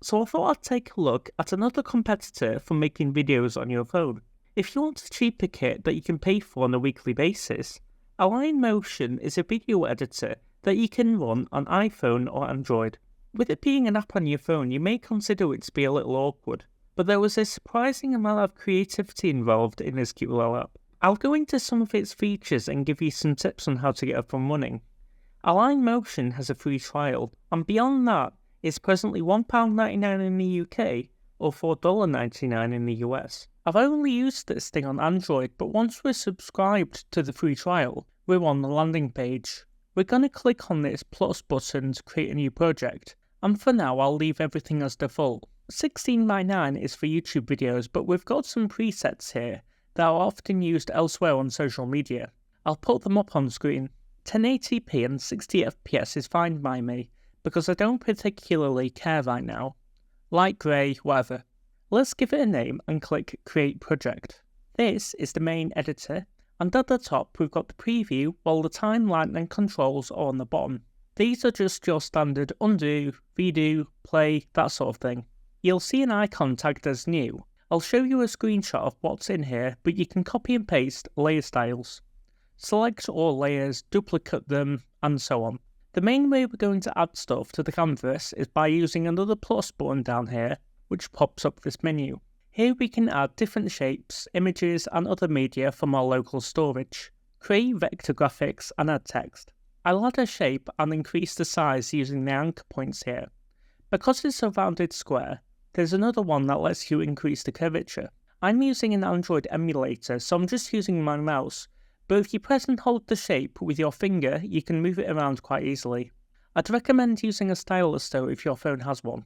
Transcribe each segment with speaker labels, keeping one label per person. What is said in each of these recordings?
Speaker 1: So I thought I'd take a look at another competitor for making videos on your phone. If you want a cheaper kit that you can pay for on a weekly basis, Alight Motion is a video editor that you can run on iPhone or Android. With it being an app on your phone, you may consider it to be a little awkward, but there was a surprising amount of creativity involved in this cute little app. I'll go into some of its features and give you some tips on how to get up and running. Alight Motion has a free trial, and beyond that, it's presently £1.99 in the UK or $4.99 in the US. I've only used this thing on Android, but once we're subscribed to the free trial, we're on the landing page. We're going to click on this plus button to create a new project, and for now I'll leave everything as default. 16:9 is for YouTube videos, but we've got some presets here that are often used elsewhere on social media. I'll put them up on screen. 1080p and 60 FPS is fine by me, because I don't particularly care right now. Light grey, whatever. Let's give it a name and click Create Project. This is the main editor, and at the top we've got the preview, while the timeline and controls are on the bottom. These are just your standard undo, redo, play, that sort of thing. You'll see an icon tagged as new. I'll show you a screenshot of what's in here, but you can copy and paste layer styles. Select all layers, duplicate them, and so on. The main way we're going to add stuff to the canvas is by using another plus button down here, which pops up this menu. Here we can add different shapes, images, and other media from our local storage. Create vector graphics and add text. I'll add a shape and increase the size using the anchor points here. Because it's a rounded square, there's another one that lets you increase the curvature. I'm using an Android emulator, so I'm just using my mouse, but if you press and hold the shape with your finger, you can move it around quite easily. I'd recommend using a stylus though if your phone has one.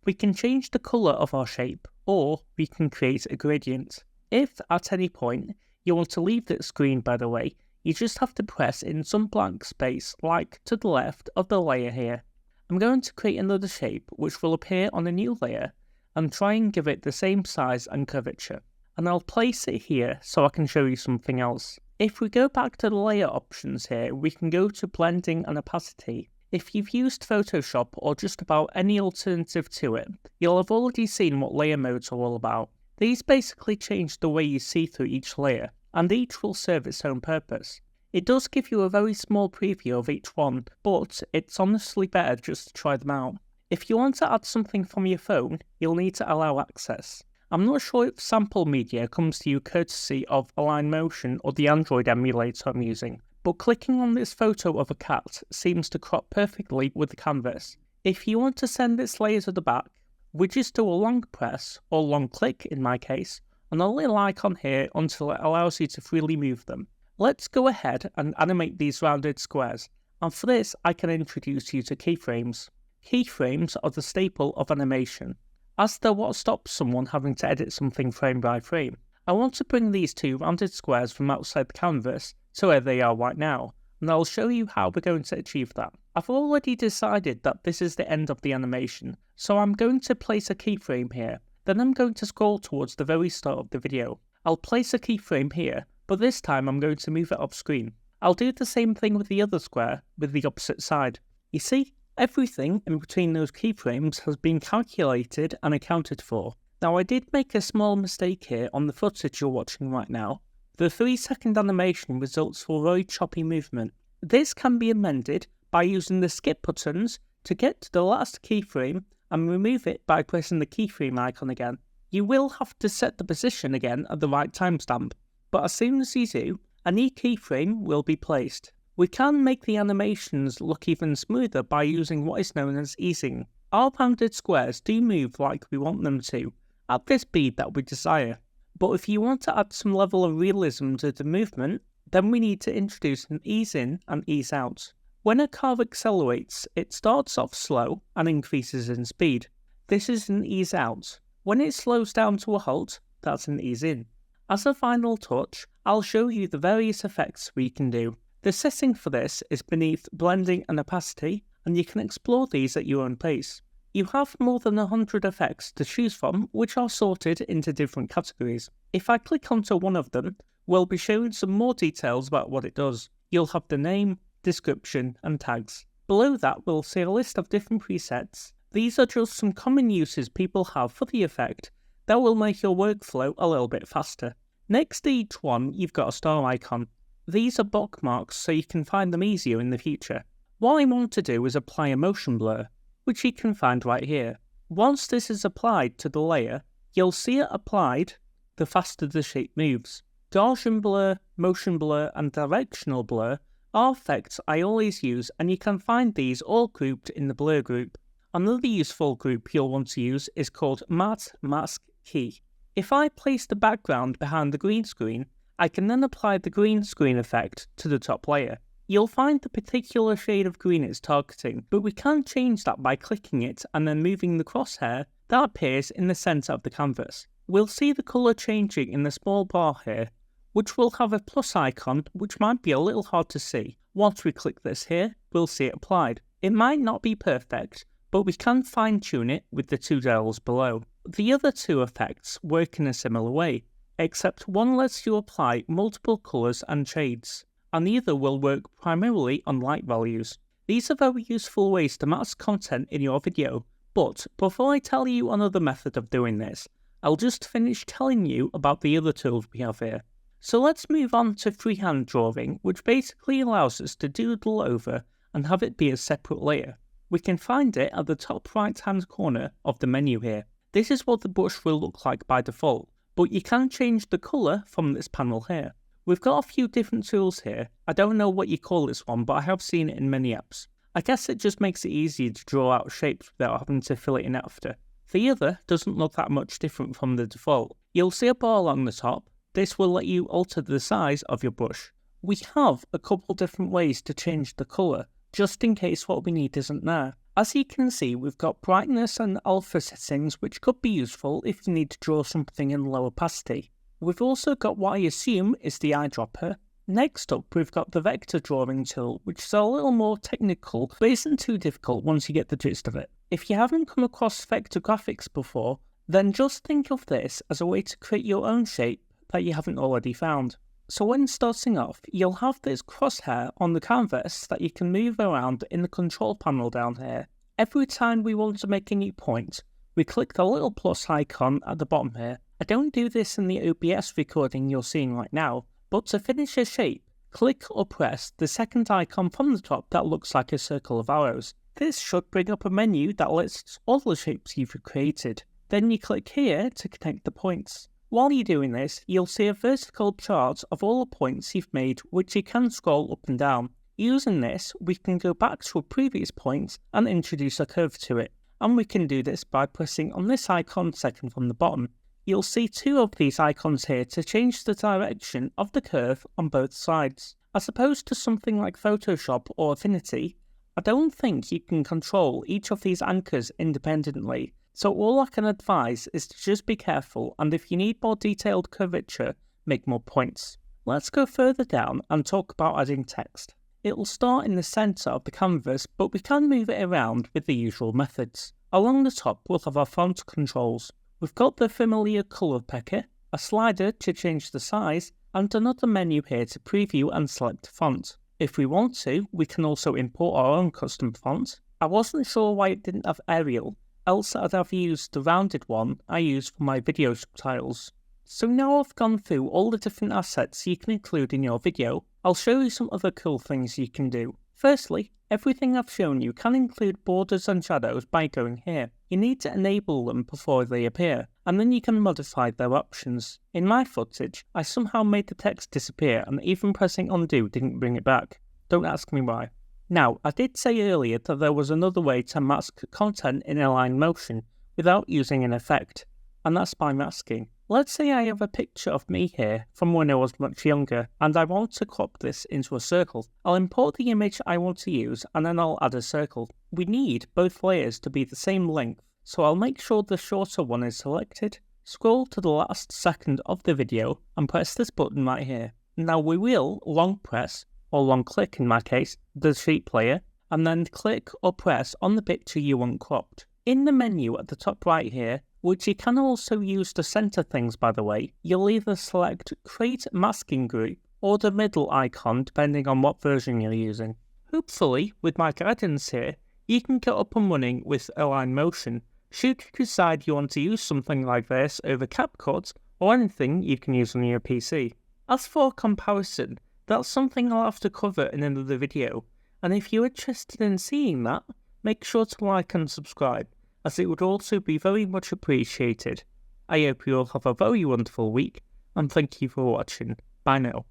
Speaker 1: We can change the colour of our shape, or we can create a gradient. If at any point you want to leave this screen, by the way, you just have to press in some blank space, like to the left of the layer here. I'm going to create another shape which will appear on a new layer and try and give it the same size and curvature. And I'll place it here so I can show you something else. If we go back to the layer options here, we can go to blending and opacity. If you've used Photoshop or just about any alternative to it, you'll have already seen what layer modes are all about. These basically change the way you see through each layer, and each will serve its own purpose. It does give you a very small preview of each one, but it's honestly better just to try them out. If you want to add something from your phone, you'll need to allow access. I'm not sure if sample media comes to you courtesy of Alight Motion or the Android emulator I'm using, but clicking on this photo of a cat seems to crop perfectly with the canvas. If you want to send this layer to the back, we just do a long press, or long click in my case, on a little icon here until it allows you to freely move them. Let's go ahead and animate these rounded squares, and for this I can introduce you to keyframes. Keyframes are the staple of animation, as they're what stops someone having to edit something frame by frame. I want to bring these two rounded squares from outside the canvas to where they are right now, and I'll show you how we're going to achieve that. I've already decided that this is the end of the animation, so I'm going to place a keyframe here. Then I'm going to scroll towards the very start of the video. I'll place a keyframe here, but this time I'm going to move it off screen. I'll do the same thing with the other square, with the opposite side. You see, everything in between those keyframes has been calculated and accounted for. Now I did make a small mistake here on the footage you're watching right now. The 3-second animation results for a very choppy movement. This can be amended by using the skip buttons to get to the last keyframe and remove it by pressing the keyframe icon again. You will have to set the position again at the right timestamp, but as soon as you do, a new keyframe will be placed. We can make the animations look even smoother by using what is known as easing. Our rounded squares do move like we want them to, at the speed that we desire. But if you want to add some level of realism to the movement, then we need to introduce an ease in and ease out. When a car accelerates, it starts off slow and increases in speed. This is an ease out. When it slows down to a halt, that's an ease in. As a final touch, I'll show you the various effects we can do. The setting for this is beneath blending and opacity, and you can explore these at your own pace. You have more than 100 effects to choose from, which are sorted into different categories. If I click onto one of them, we'll be showing some more details about what it does. You'll have the name, description, and tags. Below that, we'll see a list of different presets These are just some common uses people have for the effect that will make your workflow a little bit faster. Next to each one, you've got a star icon. These are bookmarks so you can find them easier in the future. What I want to do is apply a motion blur, which you can find right here. Once this is applied to the layer, you'll see it applied the faster the shape moves. Gaussian blur, motion blur, and directional blur are effects I always use, and you can find these all grouped in the blur group. Another useful group you'll want to use is called Matte Mask Key. If I place the background behind the green screen, I can then apply the green screen effect to the top layer. You'll find the particular shade of green it's targeting, but we can change that by clicking it and then moving the crosshair that appears in the centre of the canvas. We'll see the colour changing in the small bar here, which will have a plus icon which might be a little hard to see. Once we click this here, we'll see it applied. It might not be perfect, but we can fine tune it with the two dials below. The other two effects work in a similar way, except one lets you apply multiple colours and shades, and the other will work primarily on light values. These are very useful ways to mask content in your video, but before I tell you another method of doing this, I'll just finish telling you about the other tools we have here. So let's move on to freehand drawing, which basically allows us to doodle over and have it be a separate layer. We can find it at the top right hand corner of the menu here. This is what the brush will look like by default, but you can change the colour from this panel here. We've got a few different tools here. I don't know what you call this one, but I have seen it in many apps. I guess it just makes it easier to draw out shapes without having to fill it in after. The other doesn't look that much different from the default. You'll see a bar along the top. This will let you alter the size of your brush. We have a couple different ways to change the colour, just in case what we need isn't there. As you can see, we've got brightness and alpha settings, which could be useful if you need to draw something in low opacity. We've also got what I assume is the eyedropper. Next up, we've got the vector drawing tool, which is a little more technical, but isn't too difficult once you get the gist of it. If you haven't come across vector graphics before, then just think of this as a way to create your own shape that you haven't already found. So when starting off, you'll have this crosshair on the canvas that you can move around in the control panel down here. Every time we want to make a new point, we click the little plus icon at the bottom here. I don't do this in the OBS recording you're seeing right now, but to finish a shape, click or press the second icon from the top that looks like a circle of arrows. This should bring up a menu that lists all the shapes you've created. Then you click here to connect the points. While you're doing this, you'll see a vertical chart of all the points you've made, which you can scroll up and down. Using this, we can go back to a previous point and introduce a curve to it. And we can do this by pressing on this icon second from the bottom. You'll see two of these icons here to change the direction of the curve on both sides. As opposed to something like Photoshop or Affinity, I don't think you can control each of these anchors independently. So all I can advise is to just be careful, and if you need more detailed curvature, make more points. Let's go further down and talk about adding text. It'll start in the centre of the canvas, but we can move it around with the usual methods. Along the top we'll have our font controls. We've got the familiar colour picker, a slider to change the size, and another menu here to preview and select font. If we want to, we can also import our own custom font. I wasn't sure why it didn't have Arial, else I'd have used the rounded one I use for my video subtitles. So now I've gone through all the different assets you can include in your video, I'll show you some other cool things you can do. Firstly, everything I've shown you can include borders and shadows by going here. You need to enable them before they appear, and then you can modify their options. In my footage, I somehow made the text disappear and even pressing undo didn't bring it back. Don't ask me why. Now, I did say earlier that there was another way to mask content in Alight Motion without using an effect, and that's by masking. Let's say I have a picture of me here from when I was much younger, and I want to crop this into a circle. I'll import the image I want to use, and then I'll add a circle. We need both layers to be the same length, so I'll make sure the shorter one is selected. Scroll to the last second of the video, and press this button right here. Now we will long press, or long click in my case, the shape layer, and then click or press on the picture you want cropped. In the menu at the top right here, which you can also use to center things by the way, you'll either select Create Masking Group or the middle icon depending on what version you're using. Hopefully, with my guidance here, You can get up and running with Alight Motion should you decide you want to use something like this over CapCut or anything you can use on your PC. As for comparison, that's something I'll have to cover in another video, and if you're interested in seeing that, make sure to like and subscribe, as it would also be very much appreciated. I hope you all have a very wonderful week, and thank you for watching. Bye now.